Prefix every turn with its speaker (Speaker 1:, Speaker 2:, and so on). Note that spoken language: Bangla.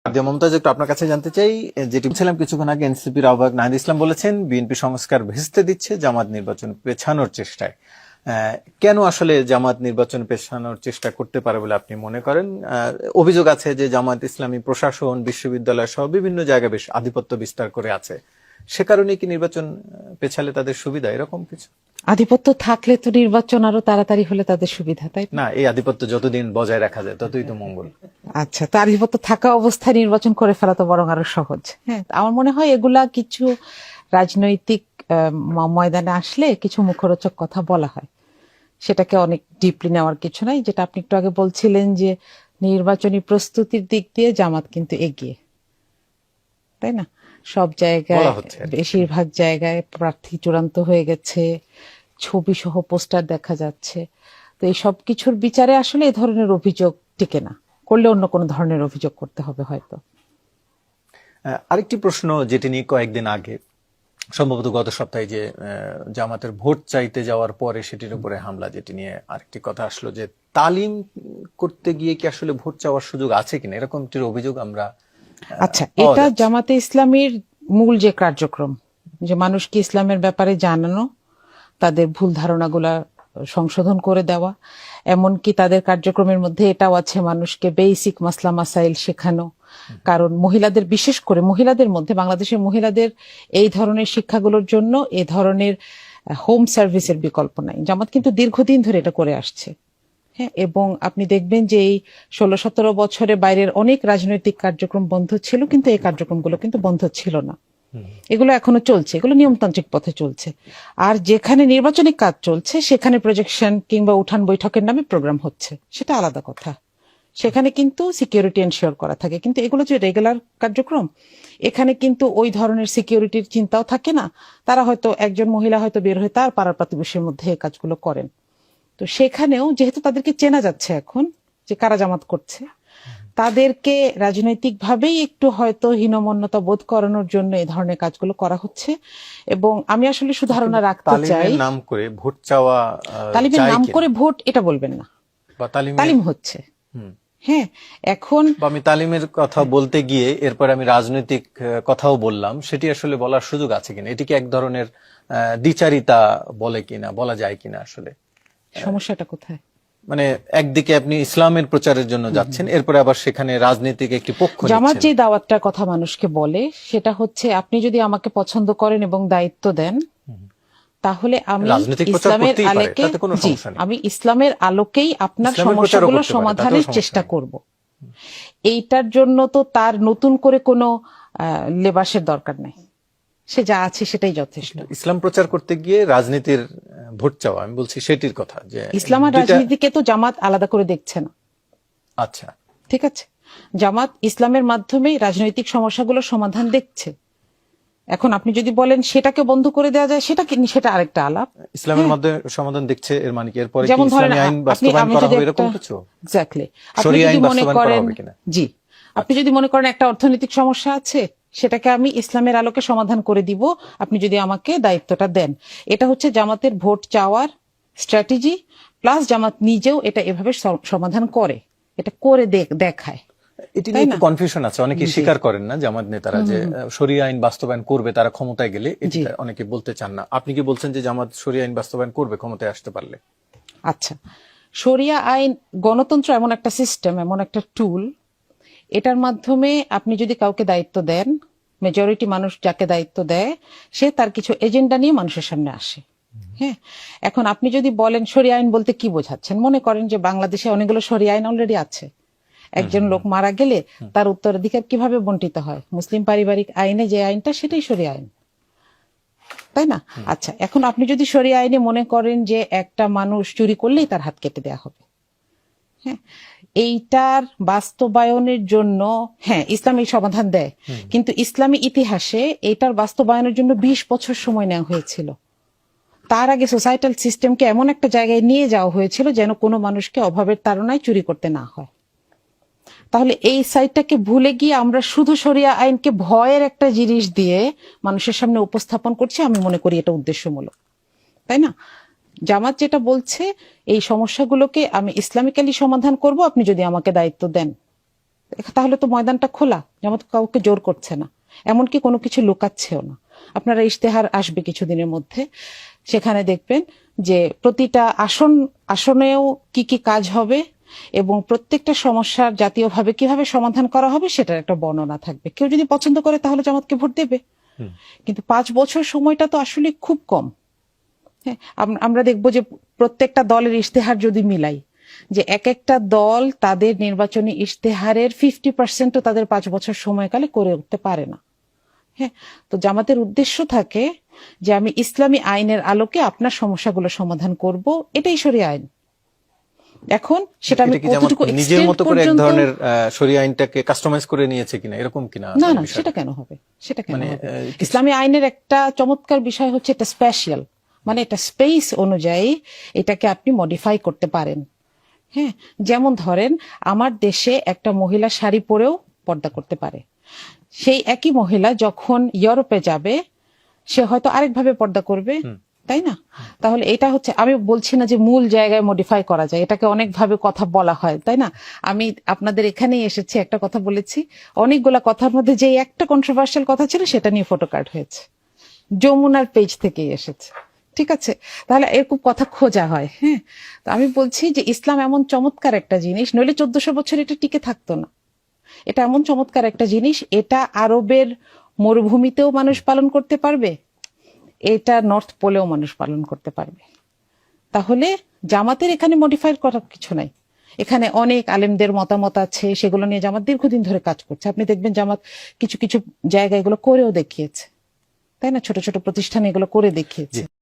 Speaker 1: মমতাজ, একটু আপনার কাছে জানতে চাই, যেটি বলছিলাম কিছুক্ষণ আগে, এনসিপির আহ্বায়ক নাহিদ ইসলাম বলেছেন বিএনপি সংস্কার ভেস্তে দিচ্ছে জামাত নির্বাচন পেছানোর চেষ্টায়। কেন আসলে জামাত নির্বাচন পেছানোর চেষ্টা করতে পারে বলে আপনি মনে করেন? অভিযোগ আছে যে জামাত ইসলামী প্রশাসন, বিশ্ববিদ্যালয় সহ বিভিন্ন জায়গায় বেশ আধিপত্য বিস্তার করে আছে, সে কারণে কি নির্বাচন পেছালে তাদের সুবিধা, এরকম কিছু?
Speaker 2: আধিপত্য থাকলে তো নির্বাচন আরো তাড়াতাড়ি হলে তাদের সুবিধা, তাই
Speaker 1: না, এই আধিপত্য যতদিন বজায় রাখা যায় ততই তো মঙ্গল।
Speaker 2: আচ্ছা, তো আধিপত্য থাকা অবস্থায় নির্বাচন করে ফেলা তো বরং আরো সহজ। হ্যাঁ, আমার মনে হয় এগুলা কিছু রাজনৈতিক ময়দানে আসলে কিছু মুখরোচক কথা বলা হয়, সেটাকে অনেক ডিপলি নেওয়ার কিছু নাই। যেটা আপনি একটু আগে বলছিলেন যে নির্বাচনী প্রস্তুতির দিক দিয়ে জামাত কিন্তু এগিয়ে, তাই না? সব জায়গায়, বেশিরভাগ জায়গায় প্রার্থী চূড়ান্ত হয়ে গেছে, ছবি সহ পোস্টার দেখা যাচ্ছে। তো এই সব কিছুর বিচারে আসলে এই ধরনের অভিযোগ টিকে না, করলে অন্য কোনো ধরনের অভিযোগ করতে হবে হয়তো।
Speaker 1: আরেকটি প্রশ্ন যেটি নিয়ে কয়েকদিন আগে, সম্ভবত গত সপ্তাহে, যে জামাতের ভোট চাইতে যাওয়ার পরে সেটির উপরে হামলা, যেটি নিয়ে আরেকটি কথা আসলো যে তালিম করতে গিয়ে কি আসলে ভোট চাওয়ার সুযোগ আছে কিনা, এরকম একটি অভিযোগ আমরা।
Speaker 2: আচ্ছা, এটা জামাতে ইসলামীর মূল যে কার্যক্রম, যে মানুষকে ইসলামের ব্যাপারে জানানো, তাদের ভুল ধারণাগুলা সংশোধন করে দেওয়া, এমনকি তাদের কার্যক্রমের মধ্যে এটাও আছে মানুষকে বেসিক মাসলা মাসাইল শেখানো। কারণ মহিলাদের, বিশেষ করে মহিলাদের মধ্যে, বাংলাদেশের মহিলাদের এই ধরনের শিক্ষাগুলোর জন্য এ ধরনের হোম সার্ভিসের বিকল্প নাই। জামাত কিন্তু দীর্ঘদিন ধরে এটা করে আসছে। হ্যাঁ, এবং আপনি দেখবেন যে এই 16-17 বছরে বাইরের অনেক রাজনৈতিক কার্যক্রম বন্ধ ছিল, কিন্তু এই কার্যক্রমগুলো কিন্তু বন্ধ ছিল না। এগুলো এখনো চলছে, এগুলো নিয়মতান্ত্রিক পথে চলছে। আর যেখানে নির্বাচনী কাজ চলছে সেখানে প্রজেকশন কিংবা উঠান বৈঠকের নামে প্রোগ্রাম হচ্ছে, সেটা আলাদা কথা। সেখানে কিন্তু সিকিউরিটি এনশিওর করা থাকে, কিন্তু এগুলো যে রেগুলার কার্যক্রম, এখানে কিন্তু ওই ধরনের সিকিউরিটির চিন্তাও থাকে না। তারা হয়তো, একজন মহিলা হয়তো বের হয়ে তার পাড়ার প্রতিবেশীর মধ্যে এই কাজগুলো করেন। তো সেখানেও যেহেতু তাদেরকে চেনা যাচ্ছে এখন যে কারা জামাত করছে, তাদেরকে রাজনৈতিক ভাবেই একটু হয়তো হীনমন্যতা বোধ করানোর জন্য এই ধরনের কাজগুলো করা হচ্ছে। এবং আমি আসলে শুধু ধারণা রাখতে চাই,
Speaker 1: তালিমের নাম করে ভোট চাওয়া,
Speaker 2: তালিমের নাম করে ভোট, এটা বলবেন না। তালিম হচ্ছে, হ্যাঁ। এখন
Speaker 1: আমি তালিমের কথা বলতে গিয়ে এরপর আমি রাজনৈতিক কথাও বললাম, সেটি আসলে বলার সুযোগ আছে কিনা, এটিকে এক ধরনের দ্বিচারিতা বলে কিনা, বলা যায় কিনা? আসলে
Speaker 2: সমস্যাটা কোথায়?
Speaker 1: মানে একদিকে আপনি ইসলামের প্রচারের জন্য যাচ্ছেন, এরপরে আবার সেখানে রাজনৈতিক একটি পক্ষ নিচ্ছেন।
Speaker 2: জামাত যে দাওয়াতটার কথা মানুষকে বলে, সেটা হচ্ছে আপনি যদি আমাকে পছন্দ করেন এবং দায়িত্ব দেন, তাহলে আমি ইসলামের আলোকে, আমি ইসলামের আলোকেই আপনার সমস্যাগুলো সমাধানের চেষ্টা করব। এইটার জন্য তো তার নতুন করে কোনো লেবাসের দরকার নাই, সে যা আছে সেটাই যথেষ্ট।
Speaker 1: ইসলাম প্রচার করতে গিয়ে রাজনীতির ভোট চাওয়া, আমি বলছি সেটির কথা, যে
Speaker 2: ইসলাম আর রাজনীতিকে তো জামাত আলাদা করে দেখছে না।
Speaker 1: আচ্ছা,
Speaker 2: ঠিক আছে, জামাত ইসলামের মাধ্যমেই রাজনৈতিক সমস্যাগুলো সমাধান দেখছে। এখন আপনি যদি বলেন সেটাকে বন্ধ করে দেওয়া যায়, সেটা আরেকটা আলাপ।
Speaker 1: ইসলামের মধ্যে সমাধান দেখছে, এর মানে কি এরপরে কি ইসলামী আইন বাস্তবায়ন করা হবে, এরকম কিছু?
Speaker 2: এক্স্যাক্টলি। আপনি যদি মনে করেন, জি, আপনি যদি মনে করেন একটা অর্থনৈতিক সমস্যা আছে, সেটাকে আমি ইসলামের আলোকে সমাধান করে দিব, আপনি যদি আমাকে দায়িত্বটা দেন। এটা হচ্ছে জামাতের ভোট চাওয়ার স্ট্র্যাটেজি, প্লাস জামাত নিজেও এটা এভাবে সমাধান করে, এটা করে দেখায়।
Speaker 1: এটি নিয়ে একটু কনফিউশন আছে, অনেকে স্বীকার করেন না জামাত নেতারা যে শরিয়া আইন বাস্তবায়ন করবে তারা ক্ষমতায় গেলে, এটা অনেকে বলতে চান না। আপনি কি বলছেন যে জামাত শরিয়া আইন বাস্তবায়ন করবে ক্ষমতায় আসতে পারলে?
Speaker 2: আচ্ছা, শরিয়া আইন, গণতন্ত্র এমন একটা সিস্টেম, এমন একটা টুল, এটার মাধ্যমে আপনি যদি কাউকে দায়িত্ব দেন, মেজরিটি মানুষ যাকে দায়িত্ব দেয়, সে তার কিছু এজেন্ডা নিয়ে মানুষের সামনে আসে। হ্যাঁ, এখন আপনি যদি বলেন শরিয়া আইন বলতে কি বোঝাচ্ছেন, মনে করেন যে বাংলাদেশে অনেকগুলো শরিয়া আইন অলরেডি আছে। একজন লোক মারা গেলে তার উত্তরাধিকার কিভাবে বন্টিত হয়, মুসলিম পারিবারিক আইনে যে আইনটা, সেটাই শরিয়া আইন, তাই না? আচ্ছা, এখন আপনি যদি শরিয়া আইনে মনে করেন যে একটা মানুষ চুরি করলেই তার হাত কেটে দেওয়া হবে, হ্যাঁ, এইটার বাস্তবায়নের জন্য, হ্যাঁ, ইসলাম এই সমাধান দেয়, কিন্তু ইসলামী ইতিহাসে এইটার বাস্তবায়নের জন্য 20 বছর সময় নেওয়া হয়েছিল। তার আগে সোসাইটাল সিস্টেমকে এমন একটা জায়গায় নিয়ে যাওয়া হয়েছিল যেন কোনো মানুষকে অভাবের তাড়নায় চুরি করতে না হয়। তাহলে এই সাইডটাকে ভুলে গিয়ে আমরা শুধু শরিয়া আইনকে ভয়ের একটা জিনিস দিয়ে মানুষের সামনে উপস্থাপন করছি, আমি মনে করি এটা উদ্দেশ্যমূলক, তাই না? জামাত যেটা বলছে, এই সমস্যাগুলোকে আমি ইসলামিক্যালি সমাধান করব আপনি যদি আমাকে দায়িত্ব দেন। তাহলে তো ময়দানটা খোলা, জামাত কাউকে জোর করছে না, এমনকি কোনো কিছু লুকাচ্ছেও না। আপনারা ইশতেহার আসবে কিছুদিনের মধ্যে, সেখানে দেখবেন যে প্রতিটা আসনেও কি কি কাজ হবে এবং প্রত্যেকটা সমস্যার জাতীয়ভাবে কিভাবে সমাধান করা হবে সেটার একটা বর্ণনা থাকবে। কেউ যদি পছন্দ করে তাহলে জামাতকে ভোট দেবে, কিন্তু 5 বছর সময়টা তো আসলে খুব কম। হ্যাঁ, আমরা দেখবো যে প্রত্যেকটা দলের ইশতেহার যদি মিলাই, যে এক একটা দল তাদের নির্বাচনী ইশতেহারের 50% তাদের 5 বছর সময়কালে করে উঠতে পারে না। হ্যাঁ, তো জামাতের উদ্দেশ্য থাকে যে আমি ইসলামী আইনের আলোকে আপনার সমস্যাগুলো সমাধান করব, এটাই শরীয়ত আইন। এখন সেটা আমি কতটুকু
Speaker 1: নিজের মতো করে এক
Speaker 2: পর্যন্ত,
Speaker 1: ধরনের শরীয়ত আইনটাকে কাস্টমাইজ করে নিয়েছে কিনা, এরকম কিনা?
Speaker 2: না না, সেটা কেন হবে, সেটা কেন হবে? ইসলামী আইনের একটা চমৎকার বিষয় হচ্ছে এটা স্পেশাল, মানে এটা স্পেস অনুযায়ী এটাকে আপনি মডিফাই করতে পারেন। হ্যাঁ, যেমন ধরেন আমার দেশে একটা মহিলা শাড়ি পরেও পর্দা করতে পারে, সেই একই মহিলা যখন ইউরোপে যাবে সে হয়তো আরেকভাবে পর্দা করবে, তাই না? তাহলে এটা হচ্ছে, আমি বলছি না যে মূল জায়গায় মডিফাই করা যায়, এটাকে অনেকভাবে কথা বলা হয়, তাই না? আমি আপনাদের এখানেই এসেছি, একটা কথা বলেছি, অনেকগুলা কথার মধ্যে যে একটা কন্ট্রোভার্সিয়াল কথা ছিল সেটা নিয়ে ফটো কার্ড হয়েছে, যমুনার পেজ থেকেই এসেছে। ঠিক আছে, তাহলে এরকম কথা খোঁজা হয়। হ্যাঁ, তো আমি বলছি যে ইসলাম এমন চমৎকার একটা জিনিস, নইলে 1400 বছর এটা টিকে থাকতো না। এটা এমন চমৎকার একটা জিনিস, এটা আরবের মরুভূমিতেও মানুষ পালন করতে পারবে, এটা নর্থ পোলেও মানুষ পালন করতে পারবে। তাহলে জামাতের এখানে মডিফাই করার কিছু নাই, এখানে অনেক আলেমদের মতামত আছে, সেগুলো নিয়ে জামাত দীর্ঘদিন ধরে কাজ করছে। আপনি দেখবেন জামাত কিছু কিছু জায়গায় এগুলো করেও দেখিয়েছে, তাই না? ছোট ছোট প্রতিষ্ঠানে এগুলো করে দেখিয়েছে।